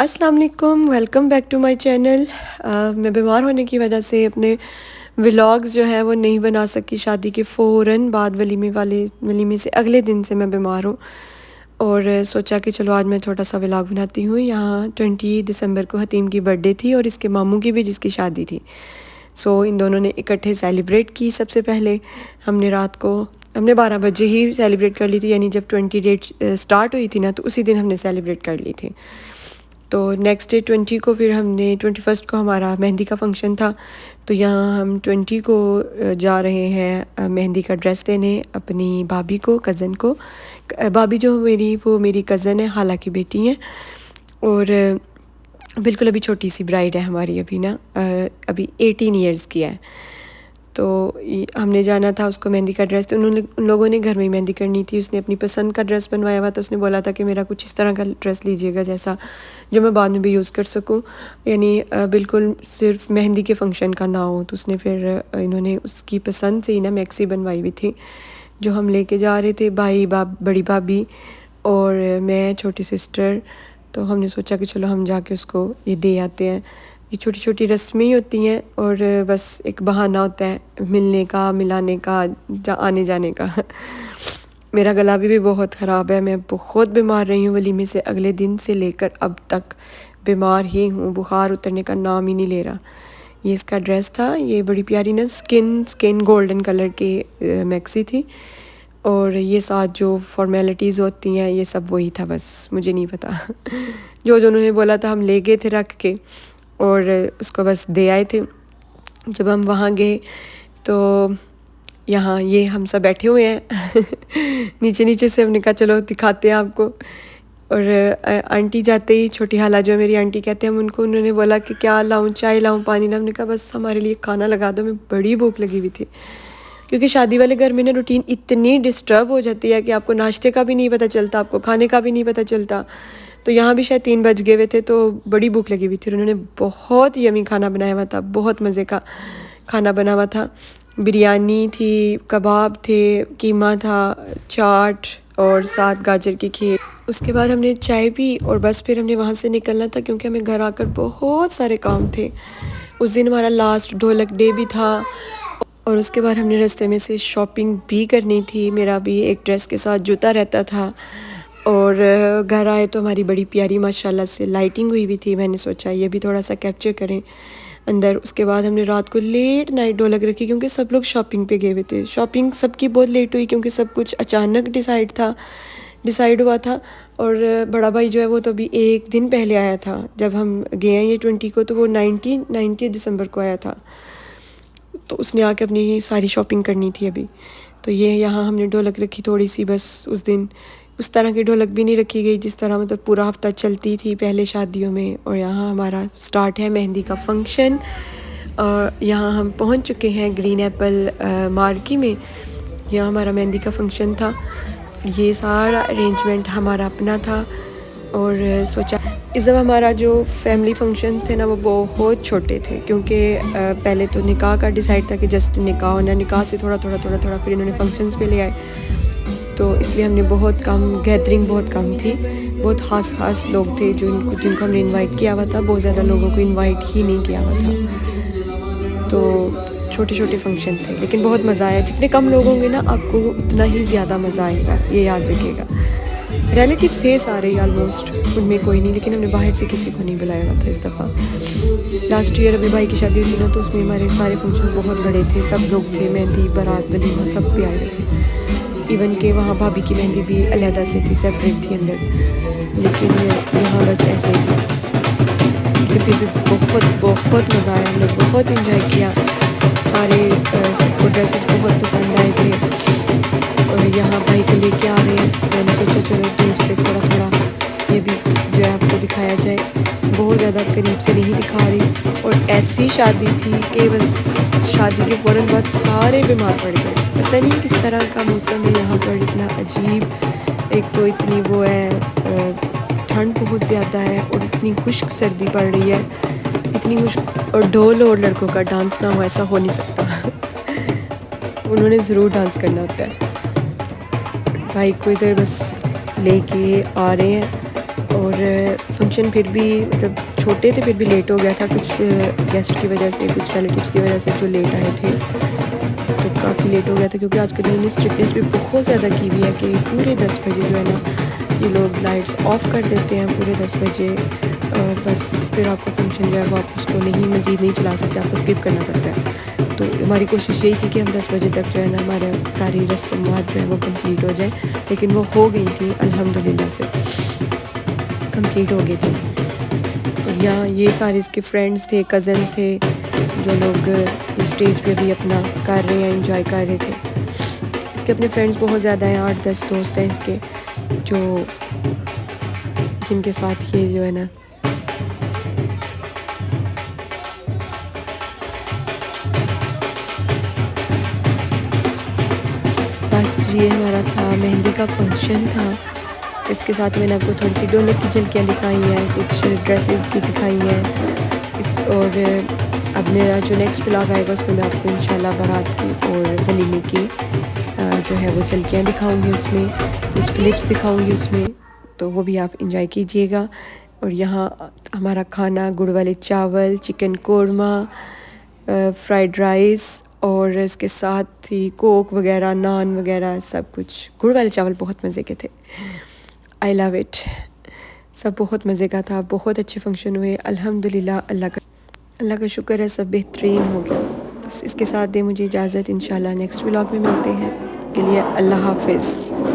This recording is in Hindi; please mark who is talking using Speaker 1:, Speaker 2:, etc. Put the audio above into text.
Speaker 1: अस्सलाम वालेकुम, welcome back to my channel. मैं बीमार होने की वजह से अपने व्लॉग्स जो है वो नहीं बना सकी। शादी के फ़ौरन बाद वलीमे से अगले दिन से मैं बीमार हूँ और सोचा कि चलो आज मैं छोटा सा व्लॉग बनाती हूँ। यहाँ 20 दिसंबर को हतीम की बर्थडे थी और इसके मामू की भी जिसकी शादी थी। इन दोनों ने इकट्ठे सेलिब्रेट की। सबसे पहले हमने 12 बजे ही सेलिब्रेट कर ली थी, यानी जब 20 डेट स्टार्ट हुई थी ना तो उसी दिन हमने सेलिब्रेट कर ली थी। तो नेक्स्ट डे 20 को फिर हमने 21 को हमारा मेहंदी का फंक्शन था। तो यहाँ हम 20 को जा रहे हैं मेहंदी का ड्रेस देने अपनी भाभी को, कज़न को। भाभी जो वो मेरी कज़न है, हालांकि बेटी हैं और बिल्कुल अभी छोटी सी ब्राइड है हमारी, अभी 18 ईयर्स की है। तो हमने जाना था उसको मेहंदी का ड्रेस। तो उन लोगों ने घर में ही मेहंदी करनी थी। उसने अपनी पसंद का ड्रेस बनवाया हुआ था। उसने बोला था कि मेरा कुछ इस तरह का ड्रेस लीजिएगा जैसा जो मैं बाद में भी यूज़ कर सकूं, यानी बिल्कुल सिर्फ मेहंदी के फंक्शन का ना हो। तो उसने फिर इन्होंने उसकी पसंद से ही ना मैक्सी बनवाई हुई थी जो हम लेके जा रहे थे, बड़ी भाभी और मैं, छोटी सिस्टर। तो हमने सोचा कि चलो हम जाके उसको ये दे आते हैं। ये छोटी छोटी रस्में ही होती हैं और बस एक बहाना होता है मिलने का, मिलाने का, आने जाने का। मेरा गला भी बहुत ख़राब है। मैं बहुत बीमार रही हूँ, वलीमे से अगले दिन से लेकर अब तक बीमार ही हूँ। बुखार उतरने का नाम ही नहीं ले रहा। ये इसका ड्रेस था। ये बड़ी प्यारी ना स्किन गोल्डन कलर की मैक्सी थी और ये साथ जो फॉर्मेलिटीज़ होती हैं ये सब वही था, बस मुझे नहीं पता। जो उन्होंने बोला था हम ले गए थे रख के और उसको बस दे आए थे। जब हम वहाँ गए तो यहाँ ये हम सब बैठे हुए हैं। नीचे नीचे से हमने कहा चलो दिखाते हैं आपको। और आंटी जाते ही, छोटी हाला जो मेरी आंटी कहते हैं हम उनको, उन्होंने बोला कि क्या लाऊं, चाय लाऊं, पानी लाऊं। हमने कहा बस हमारे लिए खाना लगा दो। मैं बड़ी भूख लगी हुई थी क्योंकि शादी वाले घर में ना रूटीन इतनी डिस्टर्ब हो जाती है कि आपको नाश्ते का भी नहीं पता चलता, आपको खाने का भी नहीं पता चलता। तो यहाँ भी शायद 3 बज गए हुए थे तो बड़ी भूख लगी हुई थी। उन्होंने बहुत यमी खाना बनाया हुआ था, बहुत मज़े का खाना बना हुआ था। बिरयानी थी, कबाब थे, कीमा था, चाट और साथ गाजर की खीर। उसके बाद हमने चाय पी और बस फिर हमने वहाँ से निकलना था क्योंकि हमें घर आकर बहुत सारे काम थे। उस दिन हमारा लास्ट ढोलक डे भी था और उसके बाद हमने रास्ते में से शॉपिंग भी करनी थी। मेरा भी एक ड्रेस के साथ जूता रहता था और घर आए तो हमारी बड़ी प्यारी माशाल्लाह से लाइटिंग हुई भी थी। मैंने सोचा ये भी थोड़ा सा कैप्चर करें अंदर। उसके बाद हमने रात को लेट नाइट ढोलक रखी क्योंकि सब लोग शॉपिंग पे गए हुए थे। शॉपिंग सबकी बहुत लेट हुई क्योंकि सब कुछ अचानक डिसाइड हुआ था। और बड़ा भाई जो है वो तो अभी एक दिन पहले आया था। जब हम गए हैं ये 20 को तो वो 19 दिसंबर को आया था। तो उसने आके अपनी सारी शॉपिंग करनी थी अभी। तो ये यहाँ हमने ढोलक रखी थोड़ी सी, बस उस दिन उस तरह की ढोलक भी नहीं रखी गई जिस तरह मतलब पूरा हफ्ता चलती थी पहले शादियों में। और यहाँ हमारा स्टार्ट है मेहंदी का फंक्शन और यहाँ हम पहुँच चुके हैं ग्रीन एप्पल मार्की में। यहाँ हमारा मेहंदी का फंक्शन था। ये सारा अरेंजमेंट हमारा अपना था और सोचा इस दफ़ा हमारा जो फैमिली फंक्शंस थे ना वो बहुत छोटे थे क्योंकि पहले तो निकाह का डिसाइड था कि जस्ट निकाह होना, निकाह से थोड़ा फिर इन्होंने फंक्शंस पे ले आए। तो इसलिए हमने बहुत कम, गैदरिंग बहुत कम थी। बहुत खास लोग थे जिनको हमने इनवाइट किया हुआ था। बहुत ज़्यादा लोगों को इनवाइट ही नहीं किया हुआ था। तो छोटे फंक्शन थे लेकिन बहुत मज़ा आया। जितने कम लोग होंगे ना आपको उतना ही ज़्यादा मज़ा आएगा, ये याद रखिएगा। रिलेटिव्स थे सारे ऑलमोस्ट, उनमें कोई नहीं, लेकिन हमने बाहर से किसी को नहीं बुलाया हुआ था इस दफ़ा। लास्ट ईयर अभी भाई की शादी हुई थी ना तो उसमें हमारे सारे फंक्शन बहुत बड़े थे। सब लोग थे, मेहंदी, बारात, वलीमा सब पे आए थे। इवन के वहाँ भाभी की मेहंदी भी अलहदा से थी, सेपरेट थी अंदर। लेकिन यहाँ बस ऐसे ही था। लेकिन फिर भी बहुत मज़ा आया। हम लोग बहुत इंजॉय किया। सारे सबको ड्रेसेस बहुत पसंद आए थे और यहाँ भाई को लेके आ रहे हैं। मैंने सोचा चलो दूर से थोड़ा ये भी जो है आपको दिखाया जाए। बहुत ज़्यादा करीब से नहीं दिखा रही। और ऐसी शादी थी कि बस शादी के फ़ौरन बाद सारे बीमार पड़ गए। पता नहीं किस तरह का मौसम है यहाँ पर, इतना अजीब। एक तो इतनी वो है ठंड बहुत ज़्यादा है और इतनी खुश्क सर्दी पड़ रही है, इतनी खुश्क। और ढोल और लड़कों का डांस ना हो ऐसा हो नहीं सकता। उन्होंने ज़रूर डांस करना होता है। भाई को इधर बस लेके आ रहे हैं और फंक्शन फिर भी मतलब छोटे थे, फिर भी लेट हो गया था कुछ गेस्ट की वजह से, कुछ रिलेटिव्स की वजह से जो लेट आए थे, तो काफ़ी लेट हो गया था। क्योंकि आजकल इन्होंने स्ट्रिक्टनेस भी बहुत ज़्यादा की हुई है कि पूरे 10 बजे जो है ना ये लोग लाइट्स ऑफ कर देते हैं पूरे 10 बजे। बस फिर आपका फंक्शन जो है वो आप उसको नहीं मज़ीद नहीं चला सकते, आपको स्किप करना पड़ता है। तो हमारी कोशिश यही थी कि हम 10 बजे तक जो है ना हमारे सारी रस्मात जो है वो कंप्लीट हो जाए, लेकिन वो हो गई थी अल्हम्दुलिल्लाह से, कंप्लीट हो गई थी। और यहाँ ये सारे इसके फ्रेंड्स थे, कज़न्स थे, जो लोग इस स्टेज पे भी अपना कर रहे हैं, एंजॉय कर रहे थे। इसके अपने फ्रेंड्स बहुत ज़्यादा हैं, 8-10 दोस्त हैं इसके, जो जिनके साथ ये जो है ना बस ये हमारा था मेहंदी का फंक्शन था। इसके साथ मैंने आपको थोड़ी सी ढोलक की झलकियाँ दिखाई हैं, कुछ ड्रेसेस की दिखाई हैं और अब मेरा जो नेक्स्ट व्लॉग आएगा उसमें मैं आपको इंशाल्लाह बारात की और वलीमे की जो है वो झलकियाँ दिखाऊंगी, उसमें कुछ क्लिप्स दिखाऊंगी उसमें, तो वो भी आप इंजॉय कीजिएगा। और यहाँ हमारा खाना गुड़ वाले चावल, चिकन कोरमा, फ्राइड राइस और इसके साथ ही कोक वगैरह, नान वगैरह, सब कुछ। गुड़ वाले चावल बहुत मज़े के थे, आई लव इट। सब बहुत मज़े का था, बहुत अच्छे फंक्शन हुए अल्हम्दुलिल्लाह। अल्लाह का शुक्र है, सब बेहतरीन हो गया। बस इसके साथ दे मुझे इजाज़त, इंशाल्लाह नेक्स्ट व्लॉग में मिलते हैं। के लिए अल्लाह हाफ़िज़।